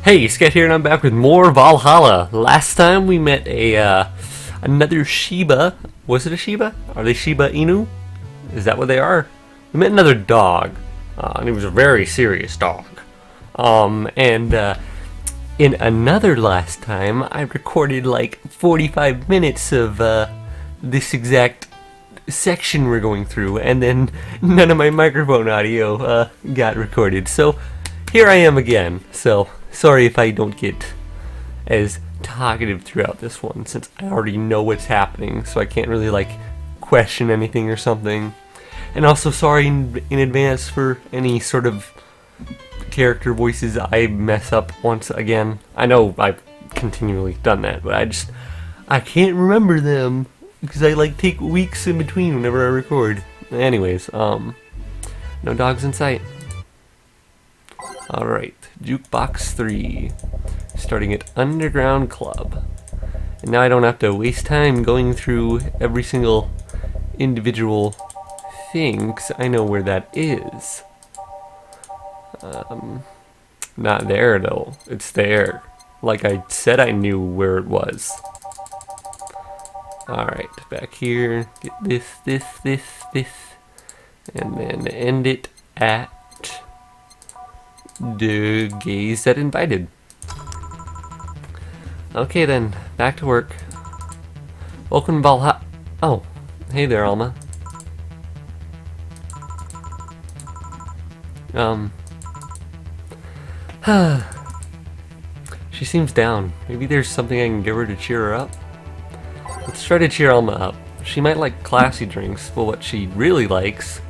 Hey, Sket here, and I'm back with more Valhalla. Last time we met another Shiba. Was it a Shiba? Are they Shiba Inu? Is that what they are? We met another dog, and he was a very serious dog. And in another last time, I recorded like 45 minutes of this exact section we're going through, and then none of my microphone audio got recorded. So here I am again. So sorry if I don't get as talkative throughout this one, since I already know what's happening, so I can't really like question anything or something. And also sorry in advance for any sort of character voices I mess up once again. I know I've continually done that, but I can't remember them because I like take weeks in between whenever I record. Anyways, no dogs in sight. Alright, Jukebox 3, starting at Underground Club. And now I don't have to waste time going through every single individual thing, because I know where that is. Not there though, it's there. Like I said I knew where it was. Alright, back here, get this, and then end it at the gays that invited. Okay then, back to work. Welcome to Valhalla. Oh, hey there, Alma. She seems down. Maybe there's something I can give her to cheer her up. Let's try to cheer Alma up. She might like classy drinks, but what she really likes,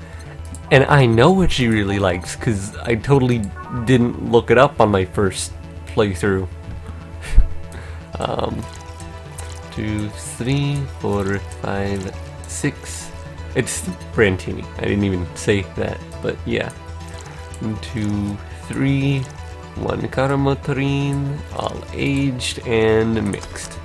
and I know what she really likes because I totally didn't look it up on my first playthrough. 2, 3, 4, 5, 6. It's Brantini. I didn't even say that, but yeah. 1, 2, 3. 1 Caramotorine, all aged and mixed.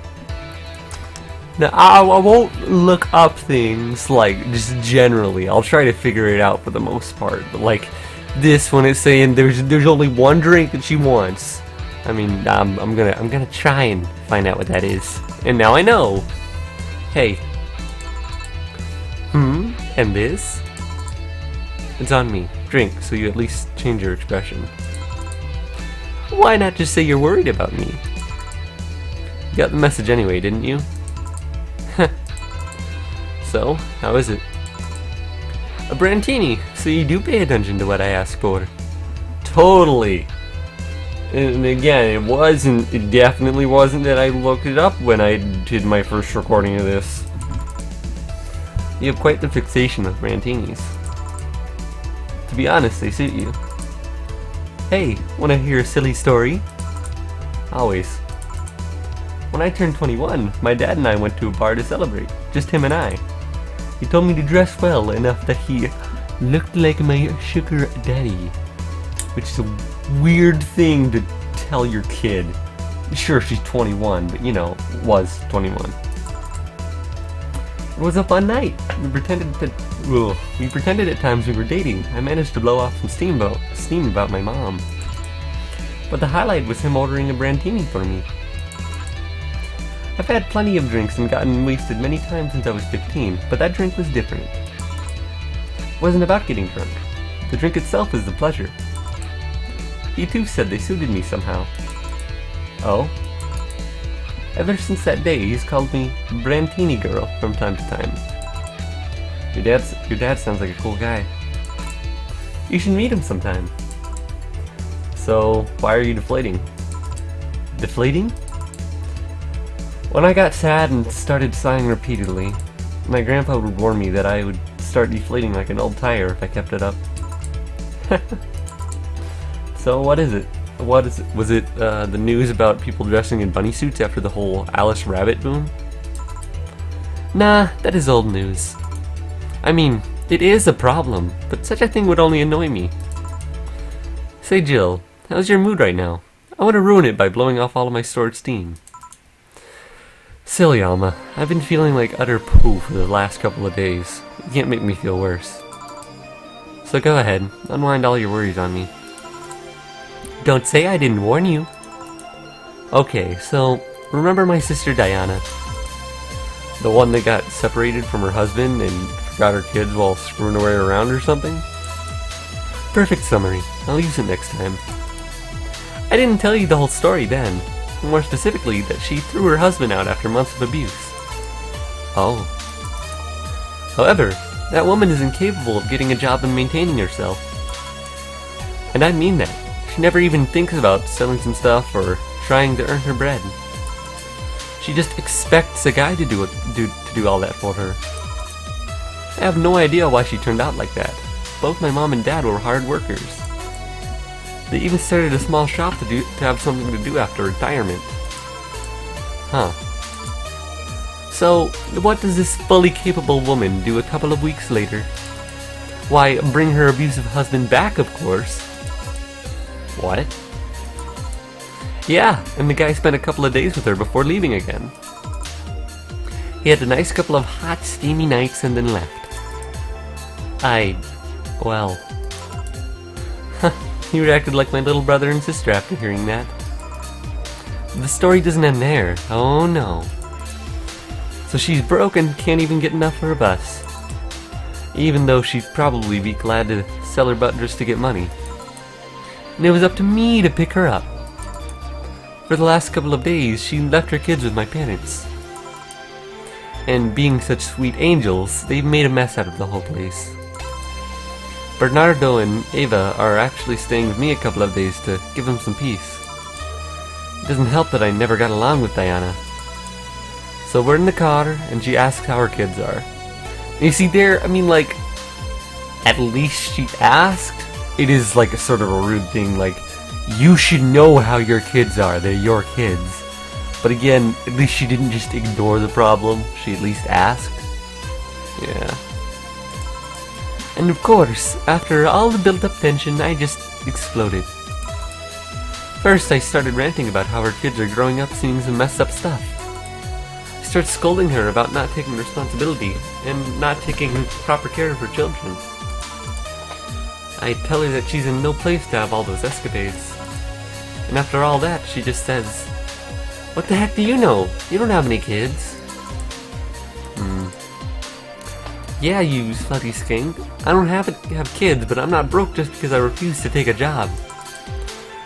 Now, I won't look up things, like, just generally. I'll try to figure it out for the most part. But, like, this one is saying there's only one drink that she wants. I mean, I'm gonna try and find out what that is. And now I know. Hey. And this? It's on me. Drink, so you at least change your expression. Why not just say you're worried about me? You got the message anyway, didn't you? So, how is it? A Brantini, so you do pay attention to what I ask for. Totally. And again, it definitely wasn't that I looked it up when I did my first recording of this. You have quite the fixation with Brantinis. To be honest, they suit you. Hey, wanna hear a silly story? Always. When I turned 21, my dad and I went to a bar to celebrate. Just him and I. He told me to dress well enough that he looked like my sugar daddy. Which is a weird thing to tell your kid. Sure, she's 21, but you know, was 21. It was a fun night. We pretended at times we were dating. I managed to blow off some steam about my mom. But the highlight was him ordering a Brantini for me. I've had plenty of drinks and gotten wasted many times since I was 15, but that drink was different. It wasn't about getting drunk. The drink itself is the pleasure. He too said they suited me somehow. Oh? Ever since that day, he's called me Brantini Girl from time to time. Your dad sounds like a cool guy. You should meet him sometime. So, why are you deflating? Deflating? When I got sad and started sighing repeatedly, my grandpa would warn me that I would start deflating like an old tire if I kept it up. So what is it? Was it the news about people dressing in bunny suits after the whole Alice Rabbit boom? Nah, that is old news. I mean, it is a problem, but such a thing would only annoy me. Say Jill, how's your mood right now? I want to ruin it by blowing off all of my stored steam. Silly Alma, I've been feeling like utter poo for the last couple of days. You can't make me feel worse. So go ahead, unwind all your worries on me. Don't say I didn't warn you. Okay, so remember my sister Diana? The one that got separated from her husband and forgot her kids while screwing away around or something? Perfect summary. I'll use it next time. I didn't tell you the whole story then. More specifically, that she threw her husband out after months of abuse. Oh. However, that woman is incapable of getting a job and maintaining herself. And I mean that. She never even thinks about selling some stuff or trying to earn her bread. She just expects a guy to do all that for her. I have no idea why she turned out like that. Both my mom and dad were hard workers. They even started a small shop to have something to do after retirement. Huh. So, what does this fully capable woman do a couple of weeks later? Why, bring her abusive husband back, of course. What? Yeah, and the guy spent a couple of days with her before leaving again. He had a nice couple of hot, steamy nights and then left. Well... He reacted like my little brother and sister after hearing that. The story doesn't end there. Oh no. So she's broke and can't even get enough for a bus. Even though she'd probably be glad to sell her butt just to get money. And it was up to me to pick her up. For the last couple of days, she left her kids with my parents. And being such sweet angels, they've made a mess out of the whole place. Bernardo and Eva are actually staying with me a couple of days to give them some peace. It doesn't help that I never got along with Diana. So we're in the car, and she asks how her kids are. And you see there, I mean, like, at least she asked. It is like a sort of a rude thing, like, you should know how your kids are, they're your kids. But again, at least she didn't just ignore the problem, she at least asked. Yeah. And of course, after all the built-up tension, I just exploded. First, I started ranting about how her kids are growing up seeing some messed up stuff. I started scolding her about not taking responsibility and not taking proper care of her children. I tell her that she's in no place to have all those escapades. And after all that, she just says, "What the heck do you know? You don't have any kids." Yeah, you slutty skink. I don't have kids, but I'm not broke just because I refuse to take a job.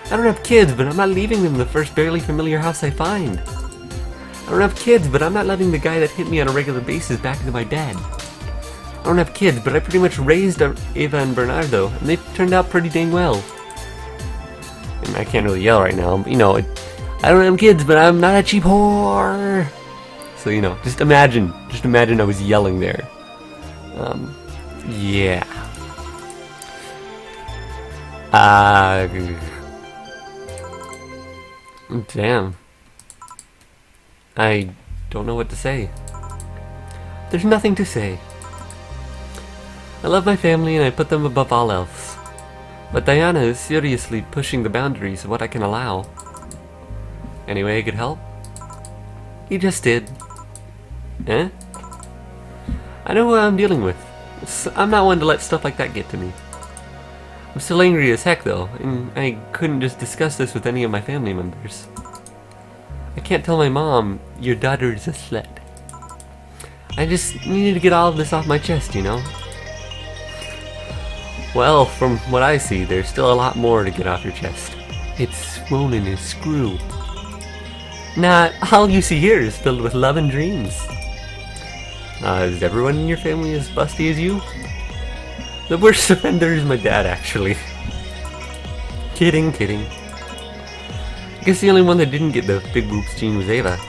I don't have kids, but I'm not leaving them in the first barely familiar house I find. I don't have kids, but I'm not letting the guy that hit me on a regular basis back into my bed. I don't have kids, but I pretty much raised Eva and Bernardo, and they've turned out pretty dang well. And I can't really yell right now, but, you know, I don't have kids, but I'm not a cheap whore. So, you know, just imagine I was yelling there. Yeah. Damn. I don't know what to say. There's nothing to say. I love my family and I put them above all else. But Diana is seriously pushing the boundaries of what I can allow. Any way I could help? You just did. Eh? I know who I'm dealing with. I'm not one to let stuff like that get to me. I'm still angry as heck though, and I couldn't just discuss this with any of my family members. I can't tell my mom, your daughter is a slut. I just needed to get all of this off my chest, you know? Well, from what I see, there's still a lot more to get off your chest. It's swollen as screw. Nah, all you see here is filled with love and dreams. Is everyone in your family as busty as you? The worst offender is my dad, actually. Kidding. I guess the only one that didn't get the big boobs gene was Eva.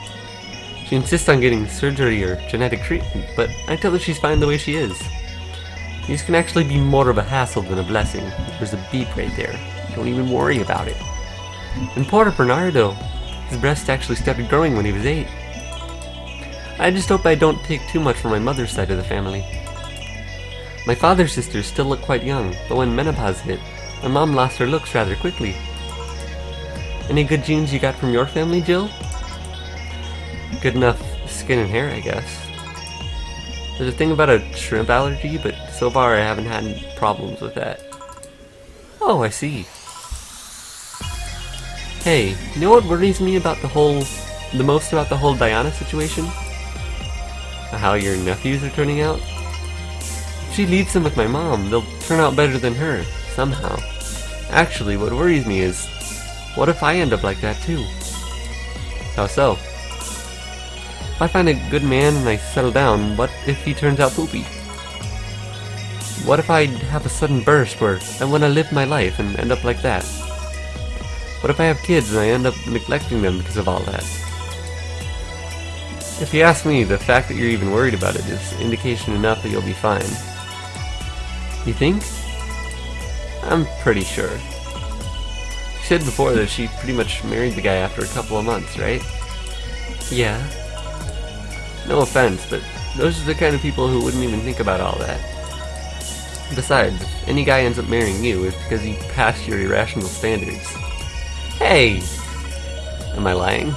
She insists on getting surgery or genetic treatment, but I tell her she's fine the way she is. These can actually be more of a hassle than a blessing. There's a beep right there. Don't even worry about it. And poor Bernardo, his breast actually started growing when he was 8. I just hope I don't take too much from my mother's side of the family. My father's sisters still look quite young, but when menopause hit, my mom lost her looks rather quickly. Any good genes you got from your family, Jill? Good enough skin and hair, I guess. There's a thing about a shrimp allergy, but so far I haven't had any problems with that. Oh, I see. Hey, you know what worries me about the most about the whole Diana situation? How your nephews are turning out? If she leaves them with my mom, they'll turn out better than her, somehow. Actually, what worries me is, what if I end up like that too? How so? If I find a good man and I settle down, what if he turns out poopy? What if I have a sudden burst where I want to live my life and end up like that? What if I have kids and I end up neglecting them because of all that? If you ask me, the fact that you're even worried about it is indication enough that you'll be fine. You think? I'm pretty sure. She said before that she pretty much married the guy after a couple of months, right? Yeah. No offense, but those are the kind of people who wouldn't even think about all that. Besides, if any guy ends up marrying you, it's because he passed your irrational standards. Hey! Am I lying?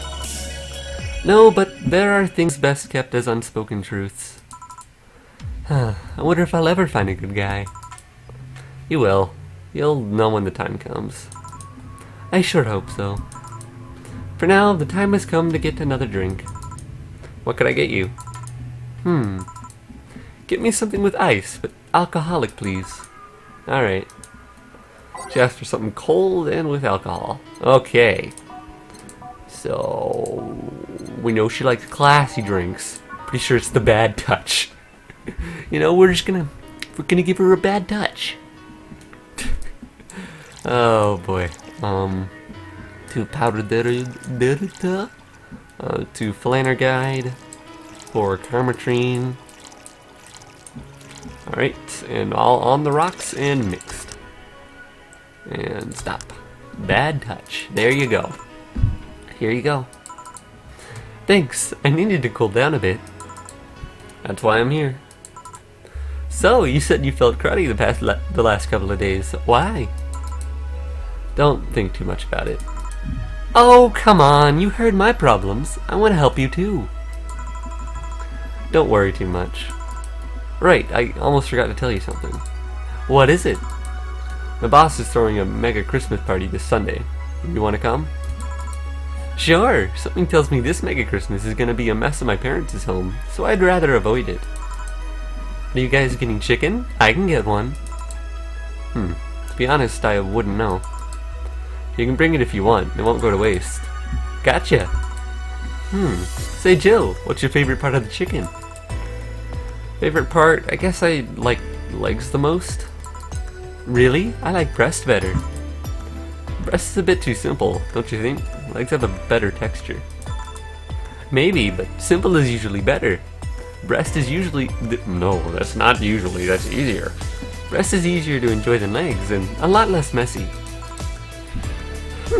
No, but there are things best kept as unspoken truths. I wonder if I'll ever find a good guy. You will. You'll know when the time comes. I sure hope so. For now, the time has come to get another drink. What could I get you? Get me something with ice, but alcoholic, please. Alright. She asked for something cold and with alcohol. Okay. So, we know she likes classy drinks. Pretty sure it's the bad touch. You know, we're gonna give her a bad touch. Oh boy. To powder to Flanner Guide for Carmatrine. Alright, and all on the rocks and mixed. And stop. Bad touch. There you go. Here you go. Thanks, I needed to cool down a bit. That's why I'm here. So, you said you felt cruddy the last couple of days. Why? Don't think too much about it. Oh, come on, you heard my problems. I want to help you too. Don't worry too much. Right, I almost forgot to tell you something. What is it? My boss is throwing a mega Christmas party this Sunday. You want to come? Sure, something tells me this mega Christmas is going to be a mess at my parents' home, so I'd rather avoid it. Are you guys getting chicken? I can get one. To be honest, I wouldn't know. You can bring it if you want, it won't go to waste. Gotcha. Say Jill, what's your favorite part of the chicken? Favorite part? I guess I like legs the most. Really? I like breast better. Breast is a bit too simple, don't you think? Legs have a better texture. Maybe, but simple is usually better. Breast is usually... No, that's not usually, that's easier. Breast is easier to enjoy than legs, and a lot less messy.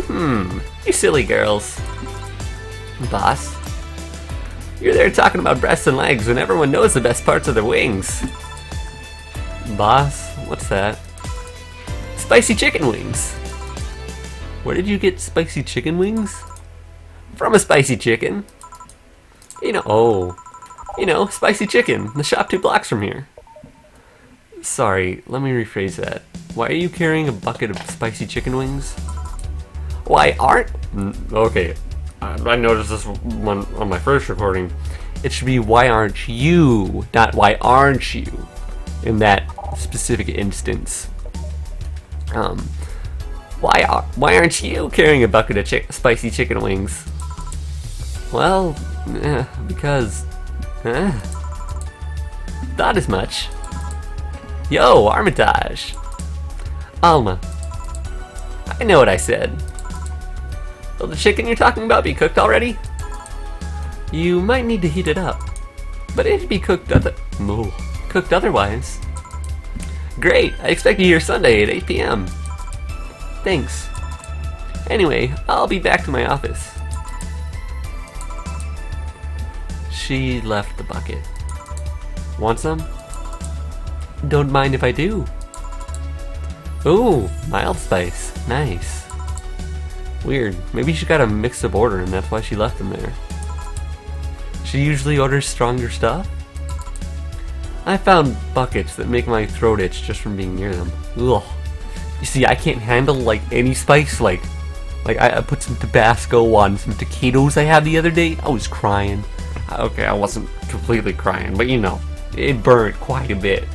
You silly girls. Boss? You're there talking about breasts and legs when everyone knows the best parts are their wings. Boss? What's that? Spicy chicken wings. Where did you get spicy chicken wings? From a spicy chicken. You know, spicy chicken, the shop 2 blocks from here. Sorry, let me rephrase that. Why are you carrying a bucket of spicy chicken wings? Why aren't... Okay, I noticed this one on my first recording. It should be why aren't you, not why aren't you, in that specific instance. Why aren't you carrying a bucket of spicy chicken wings? Well, because... Thought as much. Yo, Armitage! Alma. I know what I said. Will the chicken you're talking about be cooked already? You might need to heat it up. But it'd be cooked otherwise. Great, I expect you here Sunday at 8 p.m. Thanks. Anyway, I'll be back to my office. She left the bucket. Want some? Don't mind if I do. Ooh, mild spice. Nice. Weird. Maybe she got a mixed-up order and that's why she left them there. She usually orders stronger stuff? I found buckets that make my throat itch just from being near them. Ugh. You see, I can't handle like any spice like Like, I put some Tabasco on some taquitos I had the other day. I was crying. Okay, I wasn't completely crying, but you know, it burnt quite a bit.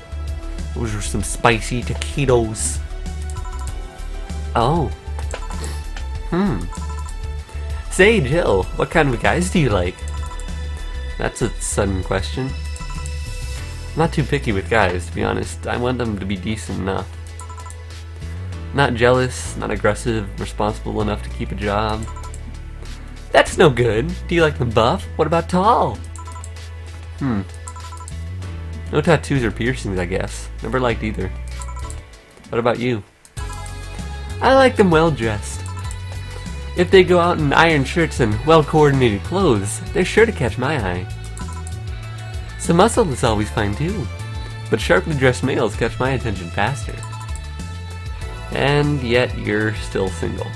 Those were some spicy taquitos. Oh. Say, Jill, what kind of guys do you like? That's a sudden question. I'm not too picky with guys, to be honest. I want them to be decent enough. Not jealous, not aggressive, responsible enough to keep a job. That's no good. Do you like them buff? What about tall? No tattoos or piercings, I guess. Never liked either. What about you? I like them well dressed. If they go out in iron shirts and well-coordinated clothes, they're sure to catch my eye. Some muscle is always fine too, but sharply dressed males catch my attention faster. And yet you're still single.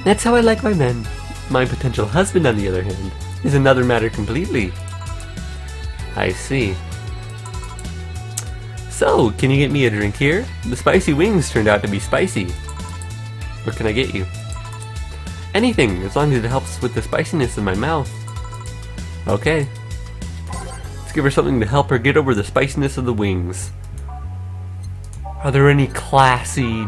That's how I like my men. My potential husband, on the other hand, is another matter completely. I see. So, can you get me a drink here? The spicy wings turned out to be spicy. What can I get you? Anything, as long as it helps with the spiciness in my mouth. Okay. Let's give her something to help her get over the spiciness of the wings. Are there any classy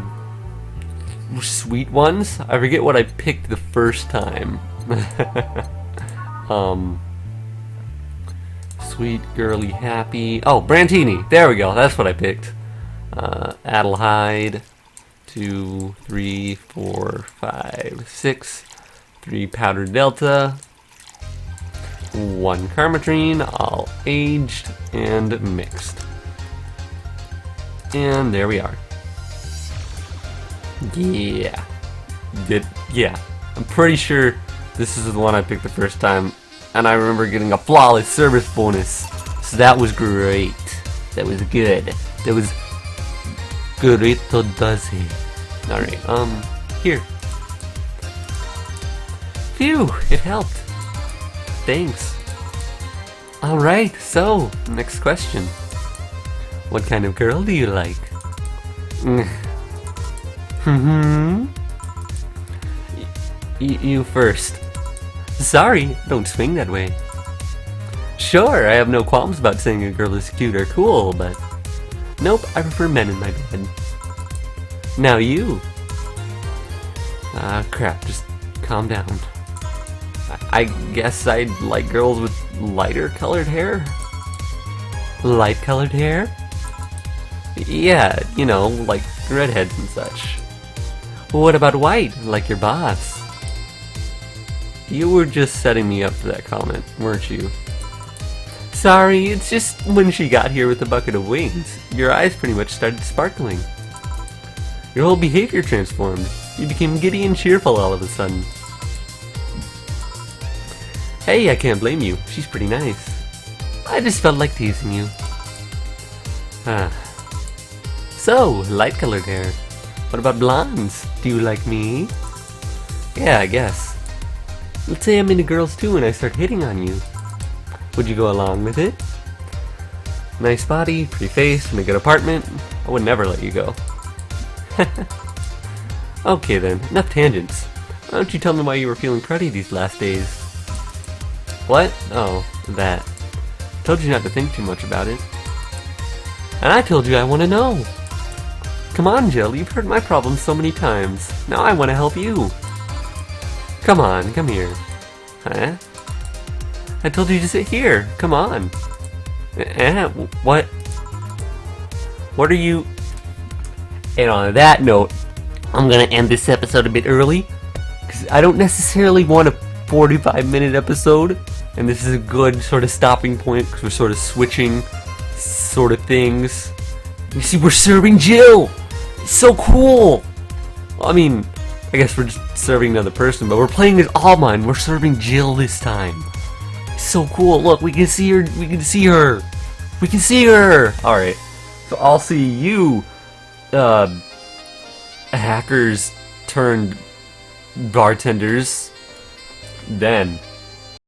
sweet ones? I forget what I picked the first time. Sweet, girly, happy. Oh, Brantini. There we go. That's what I picked. Adelheid. 2, 3, 4, 5, 6. 3 powdered Delta. 1 Carmetrine, all aged and mixed. And there we are. Yeah. Yeah. I'm pretty sure this is the one I picked the first time, and I remember getting a flawless service bonus. So that was great. That was good. That was Gurito does it. Alright, here. Phew, it helped. Thanks. Alright, so, next question. What kind of girl do you like? You first. Sorry, don't swing that way. Sure, I have no qualms about saying a girl is cute or cool, but nope, I prefer men in my bed. Now you. Crap, just calm down. I guess I'd like girls with lighter colored hair? Light colored hair? Yeah, you know, like redheads and such. What about white, like your boss? You were just setting me up for that comment, weren't you? Sorry, it's just when she got here with a bucket of wings, your eyes pretty much started sparkling. Your whole behavior transformed. You became giddy and cheerful all of a sudden. Hey, I can't blame you. She's pretty nice. I just felt like teasing you. So, light-colored hair. What about blondes? Do you like me? Yeah, I guess. Let's say I'm into girls too and I start hitting on you. Would you go along with it? Nice body, pretty face, and a good apartment. I would never let you go. Okay then, enough tangents. Why don't you tell me why you were feeling cruddy these last days? What? Oh, that. Told you not to think too much about it. And I told you I want to know. Come on, Jill, you've heard my problems so many times. Now I want to help you. Come on, come here. Huh? I told you to sit here. Come on. What? What are you... And on that note, I'm gonna end this episode a bit early, because I don't necessarily want a 45-minute episode, and this is a good sort of stopping point, because we're sort of switching sort of things. You see, we're serving Jill! It's so cool! Well, I mean, I guess we're just serving another person, but we're playing as Almine. We're serving Jill this time. It's so cool. Look, we can see her. We can see her. We can see her! Alright, so I'll see you, hackers turned bartenders then.